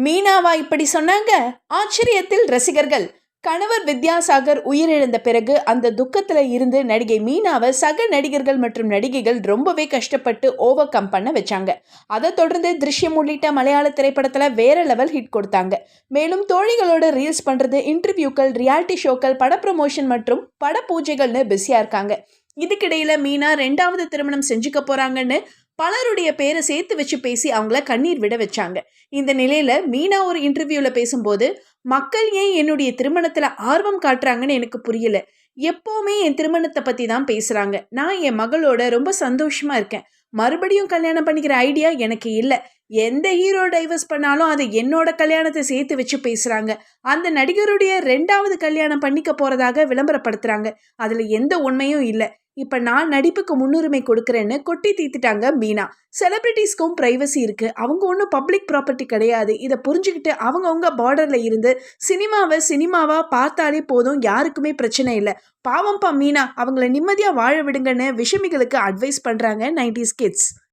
மீனாவா இப்படி சொன்னாங்க? ஆச்சரியத்தில் ரசிகர்கள். கணவர் வித்யாசாகர் உயிரிழந்த பிறகு அந்த துக்கத்துல இருந்து நடிகை மீனாவை சக நடிகர்கள் மற்றும் நடிகைகள் ரொம்பவே கஷ்டப்பட்டு ஓவர் கம் பண்ண வச்சாங்க. அதை தொடர்ந்து திருஷ்யம் உள்ளிட்ட மலையாள திரைப்படத்துல வேற லெவல் ஹிட் கொடுத்தாங்க. மேலும் தோழிகளோட ரீல்ஸ் பண்றது, இன்டர்வியூக்கள், ரியாலிட்டி ஷோக்கள், பட ப்ரமோஷன் மற்றும் பட பூஜைகள்னு பிஸியா இருக்காங்க. இதுக்கிடையில மீனா 2வது திருமணம் செஞ்சுக்க போறாங்கன்னு பலருடைய பேரை சேர்த்து வச்சு பேசி அவங்கள கண்ணீர் விட வச்சாங்க. இந்த நிலையில மீனா ஒரு இன்டர்வியூல பேசும்போது, மக்கள் ஏன் என்னுடைய திருமணத்துல ஆர்வம் காட்டுறாங்கன்னு எனக்கு புரியல. எப்பவுமே என் திருமணத்தை பத்தி தான் பேசுறாங்க. நான் என் மகளோட ரொம்ப சந்தோஷமா இருக்கேன். மறுபடியும் கல்யாணம் பண்ணிக்கிற ஐடியா எனக்கு இல்ல. எந்த ஹீரோ டைவர்ஸ் பண்ணாலும் அதை என்னோட கல்யாணத்தை சேர்த்து வச்சு பேசுறாங்க. அந்த நடிகருடைய 2வது கல்யாணம் பண்ணிக்க போறதாக விளம்பரப்படுத்துறாங்க. அதுல எந்த உண்மையும் இல்ல. இப்ப நான் நடிப்புக்கு முன்னுரிமை கொடுக்கறேன்னு கொட்டி தீத்துட்டாங்க மீனா. செலிபிரிட்டிஸ்க்கும் பிரைவசி இருக்கு. அவங்க ஒன்றும் பப்ளிக் ப்ராப்பர்ட்டி கிடையாது. இதை புரிஞ்சுக்கிட்டு அவங்கவுங்க பார்டர்ல இருந்து சினிமாவை சினிமாவா பார்த்தாலே போதும், யாருக்குமே பிரச்சனை இல்லை. பாவம்பா மீனா, அவங்கள நிம்மதியா வாழ விடுங்கன்னு விஷமிகளுக்கு அட்வைஸ் பண்றாங்க 90s கிட்ஸ்.